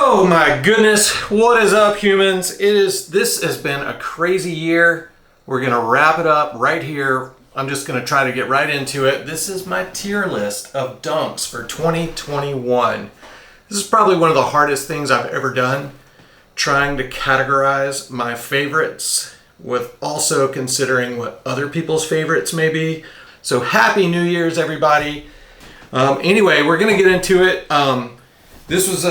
Oh my goodness, what is up, humans? This has been a crazy year. We're gonna wrap it up right here. I'm just gonna try to get right into it. This is my tier list of dunks for 2021. This is probably one of the hardest things I've ever done, trying to categorize my favorites with also considering what other people's favorites may be. So happy New Year's, everybody. Anyway, we're gonna get into it. This was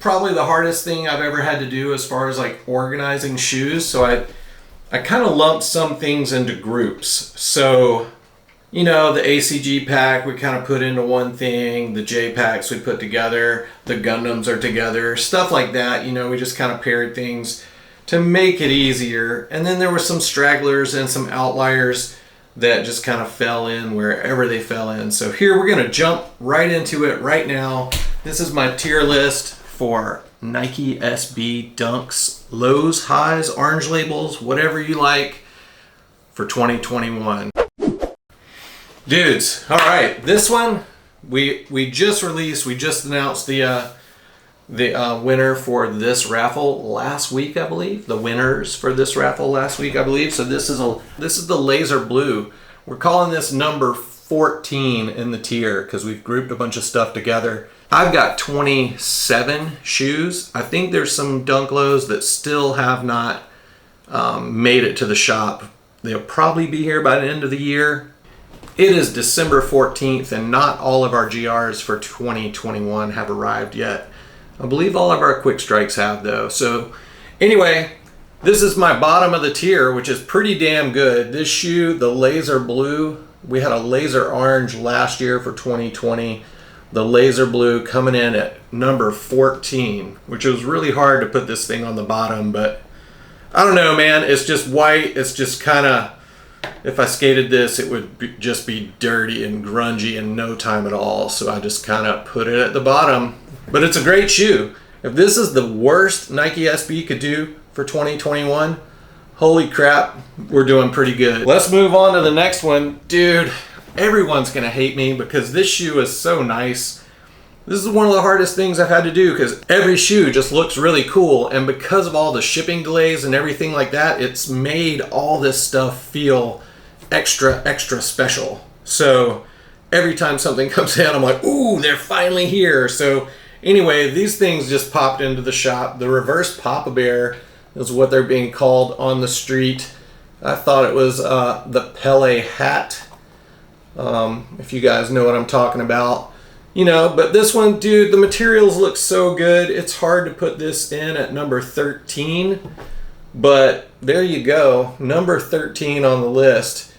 probably the hardest thing I've ever had to do as far as like organizing shoes. So I kind of lumped some things into groups. So, you know, the ACG pack we kind of put into one thing, the J packs we put together, the Gundams are together, stuff like that. You know, we just kind of paired things to make it easier. And then there were some stragglers and some outliers that just kind of fell in wherever they fell in. So here we're gonna jump right into it right now. This is my tier list for Nike SB Dunks, lows, highs, orange labels, whatever you like for 2021. Dudes, all right, this one we just released, we just announced the winner for this raffle last week, I believe. The winners for this raffle last week, I believe. So this is the laser blue. We're calling this number 14 in the tier because we've grouped a bunch of stuff together. I've got 27 shoes. I think there's some Dunk Lows that still have not made it to the shop. They'll probably be here by the end of the year. It is December 14th and not all of our GRs for 2021 have arrived yet. I believe all of our quick strikes have though. So anyway, this is my bottom of the tier, which is pretty damn good. This shoe, the laser blue, we had a laser orange last year for 2020. The laser blue coming in at number 14, which was really hard to put this thing on the bottom, but I don't know, man. It's just white. It's just kind of, if I skated this, it would just be dirty and grungy in no time at all. So I just kind of put it at the bottom. But it's a great shoe. If this is the worst Nike SB could do for 2021, holy crap, we're doing pretty good. Let's move on to the next one. Dude, everyone's gonna hate me because this shoe is so nice. This is one of the hardest things I've had to do because every shoe just looks really cool, and because of all the shipping delays and everything like that, it's made all this stuff feel extra special. So every time something comes in, I'm like, ooh, they're finally here. So anyway, these things just popped into the shop. The reverse Papa-Bear is what they're being called on the street. I thought it was the Pele hat. If you guys know what I'm talking about, you know, but this one, dude, the materials look so good. It's hard to put this in at number 13, but there you go. Number 13 on the list.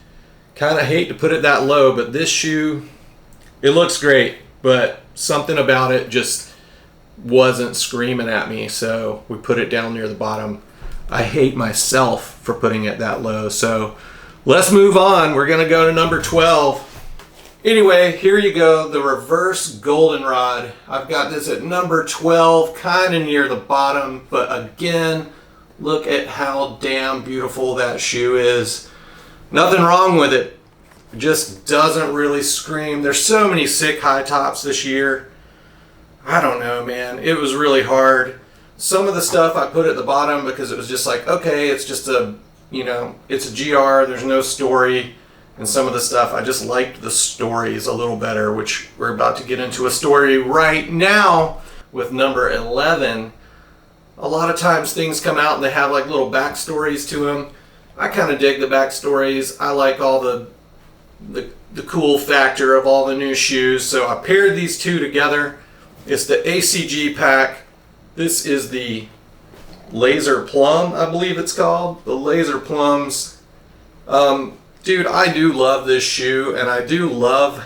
Kind of hate to put it that low, but this shoe, it looks great, but something about it just wasn't screaming at me. So we put it down near the bottom. I hate myself for putting it that low. So let's move on. We're going to go to number 12. Anyway, here you go, the reverse goldenrod. I've got this at number 12, kind of near the bottom, but again, look at how damn beautiful that shoe is. Nothing wrong with it. It just doesn't really scream. There's so many sick high tops this year. I don't know, man. It was really hard. Some of the stuff I put at the bottom because it was just like, okay, it's just a, you know, it's a GR, there's no story. And some of the stuff, I just liked the stories a little better, which we're about to get into a story right now with number 11. A lot of times things come out and they have like little backstories to them. I kind of dig the backstories. I like all the cool factor of all the new shoes. So I paired these two together. It's the ACG pack. This is the Laser Plum, I believe it's called. The Laser Plums. Dude, I do love this shoe, and I do love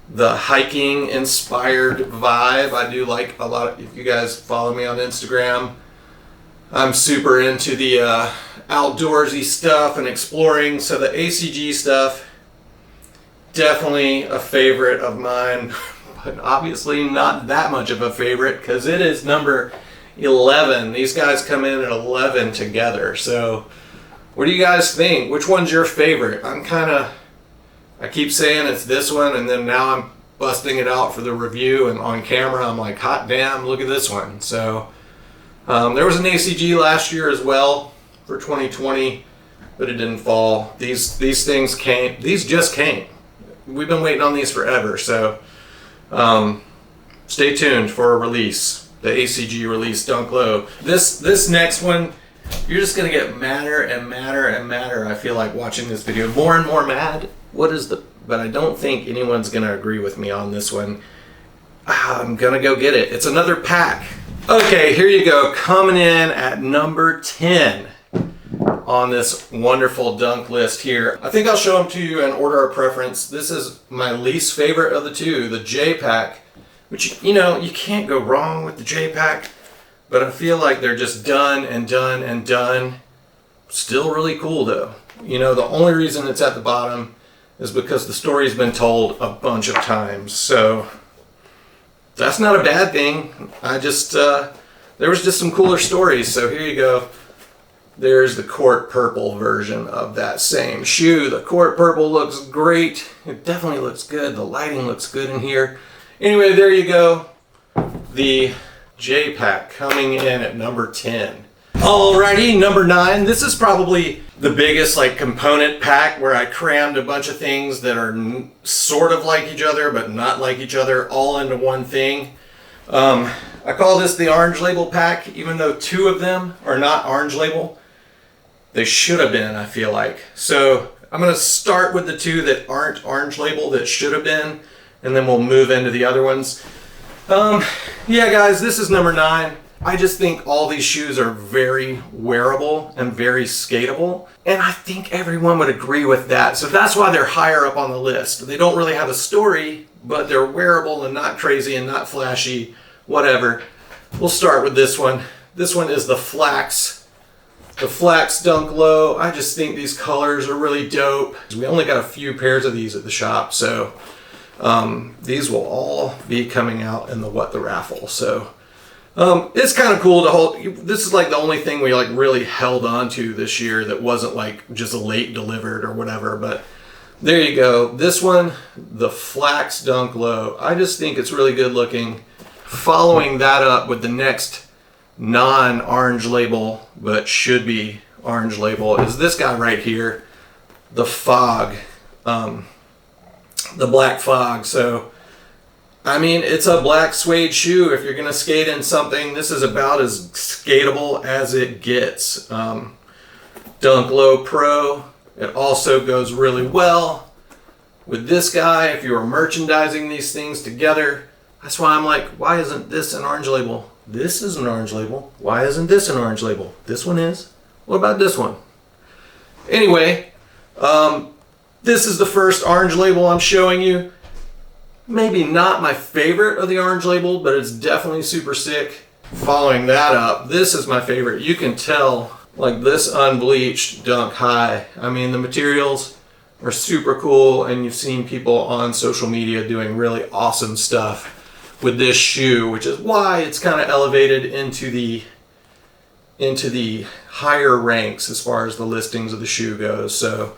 the hiking inspired vibe. I do like a lot. If you guys follow me on Instagram, I'm super into the outdoorsy stuff and exploring. So the ACG stuff, definitely a favorite of mine, but obviously not that much of a favorite because it is number 11. These guys come in at 11 together. So what do you guys think? Which one's your favorite? I keep saying it's this one, and then now busting it out for the review, and on camera I'm like, hot damn, look at this one. So there was an ACG last year as well for 2020, but it didn't fall. These things came. These just came. We've been waiting on these forever. So stay tuned for a release. The ACG release Dunk Low. This next one, you're just gonna get madder and madder and madder. I feel like watching this video, more and more mad. But I don't think anyone's gonna agree with me on this one. I'm gonna go get it. It's another pack. Okay, here you go. Coming in at number 10 on this wonderful dunk list here. I think I'll show them to you in order of preference. This is my least favorite of the two, the J pack, which, you know, you can't go wrong with the J pack, but I feel like they're just done and done and done. Still really cool though. You know, the only reason it's at the bottom is because the story's been told a bunch of times. So that's not a bad thing. I just, there was just some cooler stories. So here you go. There's the Court Purple version of that same shoe. The Court Purple looks great. It definitely looks good. The lighting looks good in here. Anyway, there you go. The J-Pack coming in at number 10. Alrighty, number 9. This is probably the biggest like component pack where I crammed a bunch of things that are sort of like each other but not like each other all into one thing. I call this the Orange Label pack, even though 2 of them are not Orange Label. They should have been, I feel like. So I'm going to start with the 2 that aren't Orange Label that should have been, and then we'll move into the other ones. Yeah, guys, this is number 9. I just think all these shoes are very wearable and very skatable, and I think everyone would agree with that. So that's why they're higher up on the list. They don't really have a story, but they're wearable and not crazy and not flashy, whatever. We'll start with this one. This one is the Flax Dunk Low. I just think these colors are really dope. We only got a few pairs of these at the shop, so these will all be coming out in the What the Raffle. So it's kind of cool to hold. This is like the only thing we like really held on to this year that wasn't like just a late delivered or whatever. But there you go. This one, the Flax Dunk Low. I just think it's really good looking. Following that up with the next non-Orange Label, but should be Orange Label, is this guy right here, the Fog, the Black Fog. So I mean, it's a black suede shoe. If you're going to skate in something, this is about as skatable as it gets. Dunk Low Pro. It also goes really well with this guy. If you were merchandising these things together, that's why I'm like, why isn't this an Orange Label? This is an Orange Label. Why isn't this an Orange Label? This one is. What about this one? Anyway, this is the first Orange Label I'm showing you. Maybe not my favorite of the Orange Label, but it's definitely super sick. Following that up, this is my favorite. You can tell, like this Unbleached Dunk High. I mean, the materials are super cool, and you've seen people on social media doing really awesome stuff with this shoe, which is why it's kind of elevated into the higher ranks as far as the listings of the shoe goes. So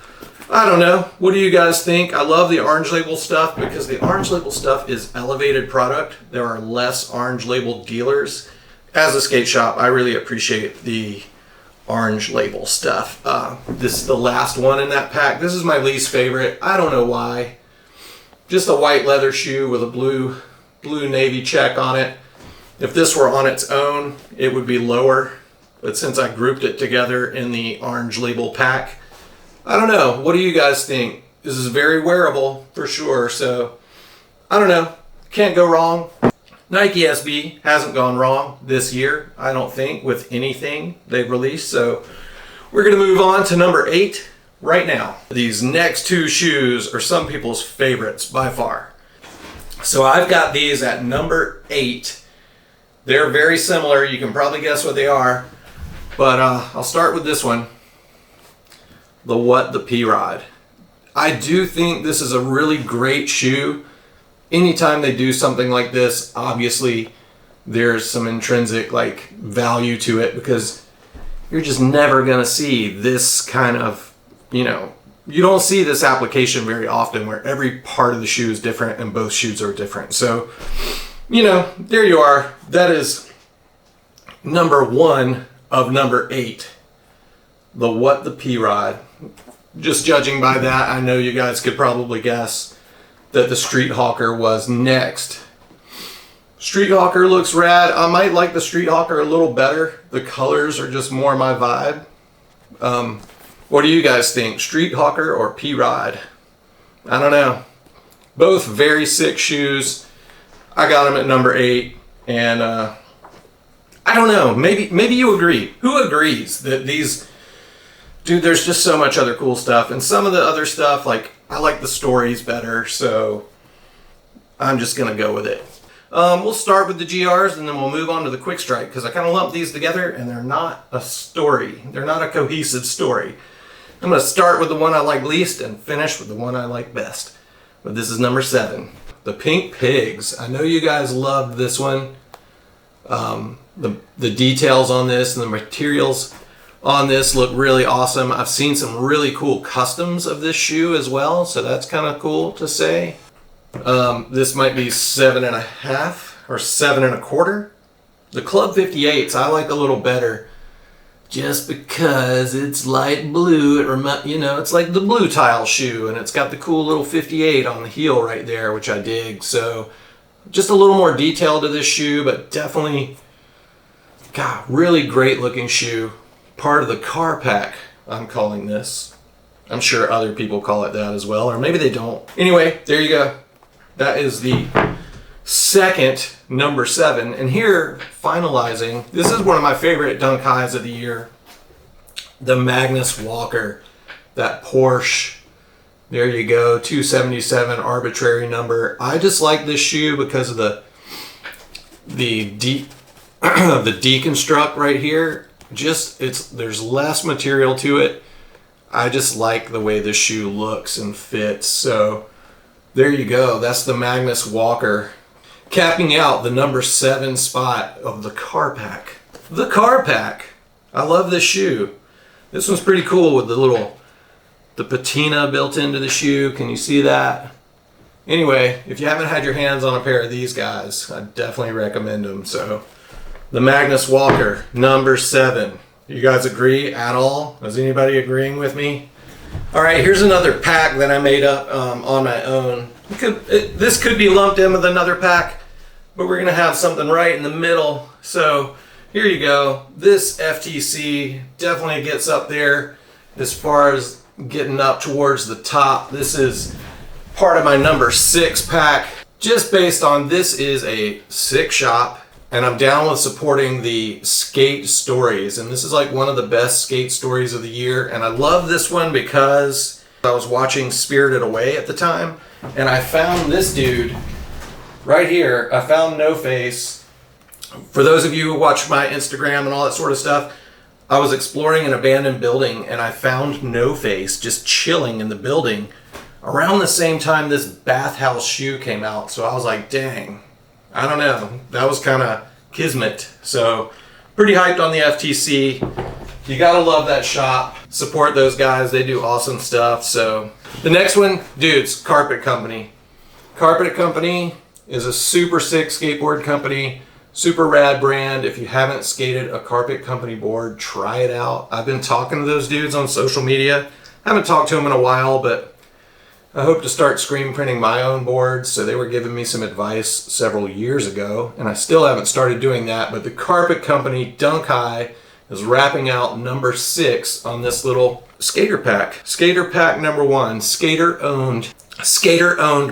I don't know. What do you guys think? I love the Orange Label stuff because the Orange Label stuff is elevated product. There are less Orange Label dealers. As a skate shop, I really appreciate the Orange Label stuff. This is the last one in that pack. This is my least favorite. I don't know why. Just a white leather shoe with a blue navy check on it. If this were on its own, it would be lower. But since I grouped it together in the Orange Label pack, I don't know. What do you guys think? This is very wearable for sure. So I don't know. Can't go wrong. Nike SB hasn't gone wrong this year, I don't think, with anything they've released. So we're going to move on to number 8 right now. These next 2 shoes are some people's favorites by far. So I've got these at number 8. They're very similar. You can probably guess what they are. But I'll start with this one. The What the P-Rod. I do think this is a really great shoe. Anytime they do something like this, obviously there's some intrinsic like value to it because you're just never gonna see this kind of, you know, you don't see this application very often where every part of the shoe is different and both shoes are different. So, you know, there you are. That is number 1 of number 8. The What the P-Rod. Just judging by that, I know you guys could probably guess that the Street Hawker was next. Street Hawker looks rad. I might like the Street Hawker a little better. The colors are just more my vibe. What do you guys think? Street Hawker or P-Rod? I don't know. Both very sick shoes. I got them at number 8. And I don't know. Maybe you agree. Who agrees that these... Dude, there's just so much other cool stuff. And some of the other stuff, like, I like the stories better. So I'm just going to go with it. We'll start with the GRs and then we'll move on to the Quick Strike because I kind of lumped these together and they're not a story. They're not a cohesive story. I'm going to start with the one I like least and finish with the one I like best. But this is number 7. The Pink Pigs. I know you guys loved this one. The details on this and the materials on this look really awesome. I've seen some really cool customs of this shoe as well. So that's kind of cool to say. This might be 7.5 or 7.25. The Club 58s I like a little better just because it's light blue. It's like the blue tile shoe and it's got the cool little 58 on the heel right there, which I dig. So just a little more detail to this shoe, but definitely, God, really great looking shoe. Part of the car pack, I'm calling this. I'm sure other people call it that as well, or maybe they don't. Anyway, there you go. That is the second number 7. And here, finalizing, this is one of my favorite dunk highs of the year. The Magnus Walker. That Porsche. There you go. 277 arbitrary number. I just like this shoe because of the deconstruct right here. There's less material to it. I just like the way this shoe looks and fits. So there you go. That's the Magnus Walker. Capping out the number 7 spot of the car pack. The car pack. I love this shoe. This one's pretty cool with the patina built into the shoe. Can you see that? Anyway, if you haven't had your hands on a pair of these guys, I definitely recommend them. So the Magnus Walker, number 7. You guys agree at all? Is anybody agreeing with me? All right, here's another pack that I made up on my own. This could be lumped in with another pack, but we're gonna have something right in the middle. So here you go. This FTC definitely gets up there as far as getting up towards the top. This is part of my number 6 pack. Just based on this is a sick shop, and I'm down with supporting the skate stories. And this is like one of the best skate stories of the year. And I love this one because I was watching Spirited Away at the time, and I found this dude right here. I found No Face. For those of you who watch my Instagram and all that sort of stuff, I was exploring an abandoned building and I found No Face just chilling in the building around the same time this bathhouse shoe came out. So I was like, dang, I don't know. That was kind of kismet. So pretty hyped on the FTC. You gotta love that shop. Support those guys. They do awesome stuff. So the next one, dudes, Carpet Company. Carpet Company is a super sick skateboard company. Super rad brand. If you haven't skated a Carpet Company board, try it out. I've been talking to those dudes on social media. Haven't talked to them in a while, but I hope to start screen printing my own boards. So they were giving me some advice several years ago, and I still haven't started doing that. But the Carpet Company Dunk High is wrapping out number 6 on this little skater pack. Skater pack number 1, skater owned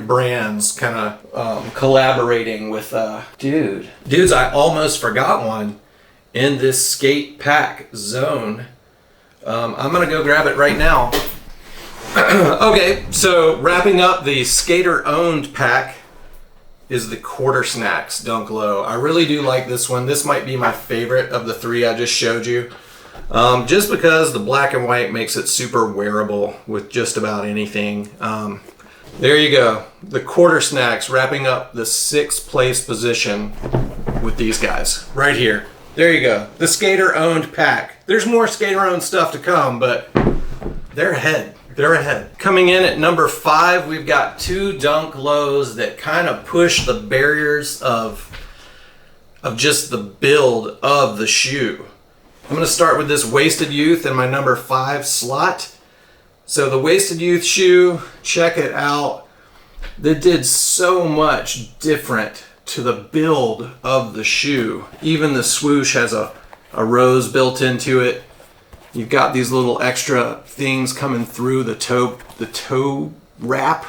brands kind of collaborating with dudes. I almost forgot one in this skate pack zone. I'm gonna go grab it right now. Okay, so wrapping up the skater owned pack is the Quarter Snacks Dunk Low. I really do like this one. This might be my favorite of the 3 I just showed you. Just because the black and white makes it super wearable with just about anything. There you go. The Quarter Snacks wrapping up the 6th place position with these guys right here. There you go. The skater owned pack. There's more skater owned stuff to come, but they're ahead. They're ahead. Coming in at number 5, we've got 2 Dunk Lows that kind of push the barriers of just the build of the shoe. I'm going to start with this Wasted Youth in my number 5 slot. So the Wasted Youth shoe, check it out. They did so much different to the build of the shoe. Even the swoosh has a rose built into it. You've got these little extra things coming through the toe wrap.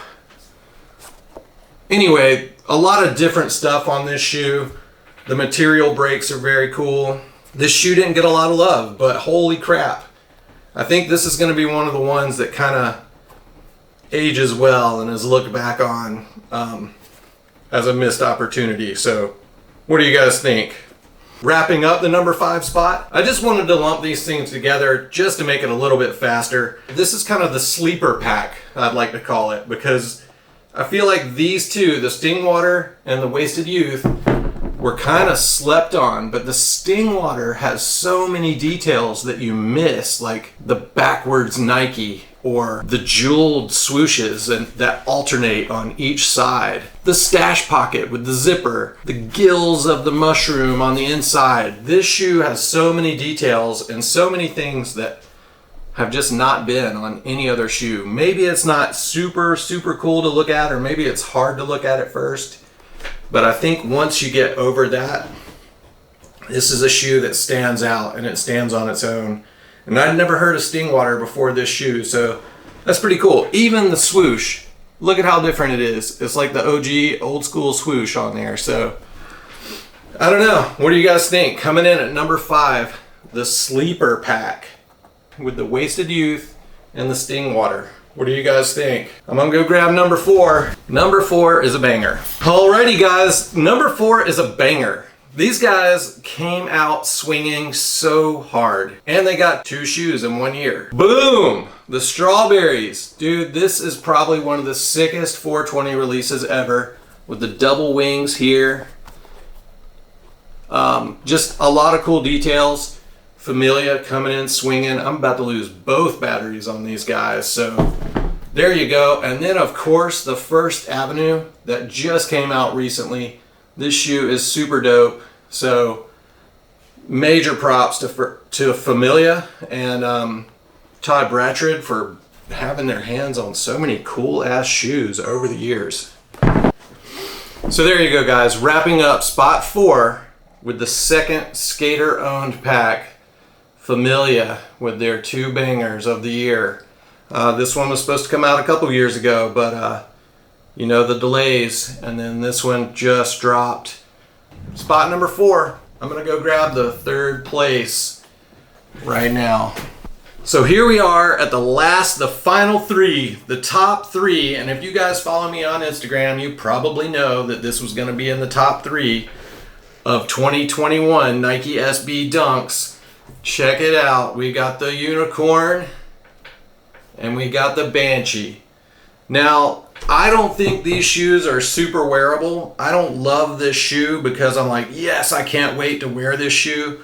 Anyway, a lot of different stuff on this shoe. The material breaks are very cool. This shoe didn't get a lot of love, but holy crap. I think this is going to be one of the ones that kind of ages well and is looked back on as a missed opportunity. So what do you guys think? Wrapping up the number 5 spot, I just wanted to lump these things together just to make it a little bit faster. This is kind of the sleeper pack, I'd like to call it, because I feel like these two, the Stingwater and the Wasted Youth, were kind of slept on, but the Stingwater has so many details that you miss, like the backwards Nike or the jeweled swooshes and that alternate on each side. The stash pocket with the zipper, the gills of the mushroom on the inside. This shoe has so many details and so many things that have just not been on any other shoe. Maybe it's not super cool to look at, or maybe it's hard to look at at first. But I think once you get over that, this is a shoe that stands out and it stands on its own. And I'd never heard of Stingwater before this shoe, so that's pretty cool. Even the swoosh, look at how different it is. It's like the OG old school swoosh on there. So I don't know. What do you guys think? Coming in at number 5, the sleeper pack with the Wasted Youth and the Stingwater. What do you guys think? I'm gonna go grab number 4. Number 4 is a banger. Alrighty guys, number 4 is a banger. These guys came out swinging so hard, and they got 2 shoes in 1 year. Boom! The Strawberries. Dude, this is probably one of the sickest 420 releases ever, with the double wings here. Just a lot of cool details. Familia coming in swinging. I'm about to lose both batteries on these guys, so there you go. And then of course the First Avenue that just came out recently. This shoe is super dope, so major props to Familia and Todd Bratchard for having their hands on so many cool ass shoes over the years. So there you go guys, wrapping up spot 4 with the second skater owned pack, Familia, with their 2 bangers of the year. This one was supposed to come out a couple years ago, but you know, the delays, and then this one just dropped. Spot number 4. I'm gonna go grab the 3rd place right now. So here we are at the final 3, the top 3, and if you guys follow me on Instagram, you probably know that this was gonna be in the top 3 of 2021 Nike SB Dunks. Check it out. We got the Unicorn and we got the Banshee. Now, I don't think these shoes are super wearable. I don't love this shoe because I'm like, yes, I can't wait to wear this shoe.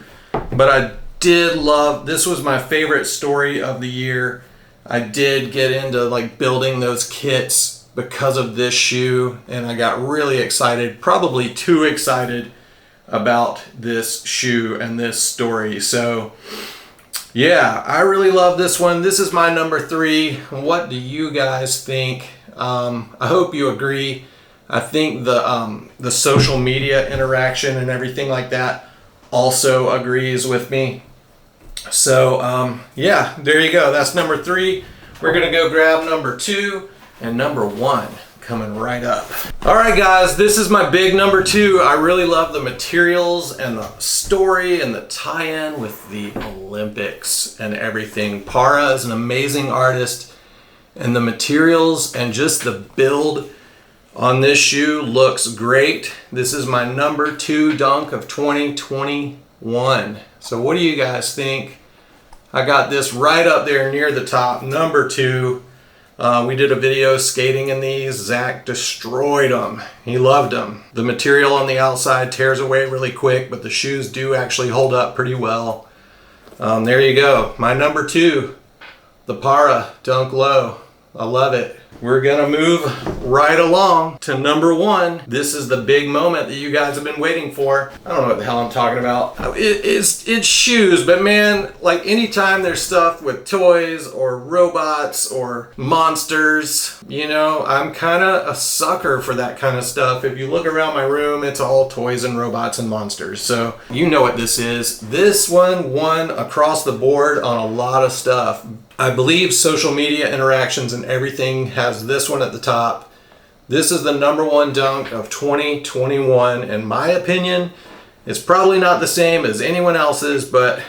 But I did love, this was my favorite story of the year. I did get into like building those kits because of this shoe, and I got really excited, probably too excited about this shoe and this story. So yeah, I really love this one. This is my number 3. What do you guys think? I hope you agree. I think the social media interaction and everything like that also agrees with me. So yeah, there you go. That's number 3. We're gonna go grab number 2 and number 1 coming right up. All right guys, this is my big number 2. I really love the materials and the story and the tie-in with the Olympics and everything. Para is an amazing artist, and the materials and just the build on this shoe looks great. This is my number 2 dunk of 2021. So what do you guys think? I got this right up there near the top, number 2. We did a video skating in these. Zach destroyed them. He loved them. The material on the outside tears away really quick, but the shoes do actually hold up pretty well. There you go. My number 2, the Para Dunk Low. I love it. We're gonna move right along to number one. This is the big moment that you guys have been waiting for. I don't know what the hell I'm talking about. It's shoes, but man, like anytime there's stuff with toys or robots or monsters, you know, I'm kind of a sucker for that kind of stuff. If you look around my room, it's all toys and robots and monsters. So you know what this is. This one won across the board on a lot of stuff. I believe social media interactions and everything has this one at the top. This is the number one dunk of 2021. In my opinion, it's probably not the same as anyone else's, but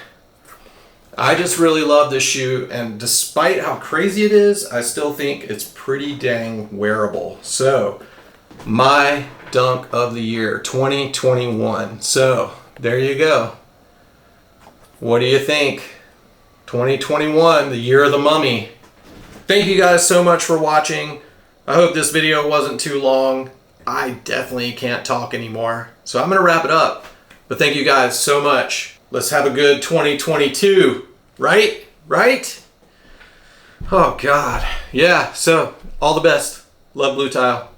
I just really love this shoe. And despite how crazy it is, I still think it's pretty dang wearable. So, my dunk of the year, 2021. So, there you go. What do you think? 2021, the year of the mummy. Thank you guys so much for watching. I hope this video wasn't too long. I definitely can't talk anymore. So I'm gonna wrap it up. But thank you guys so much. Let's have a good 2022, right? Right? Oh God. Yeah, so all the best. Love Blue Tile.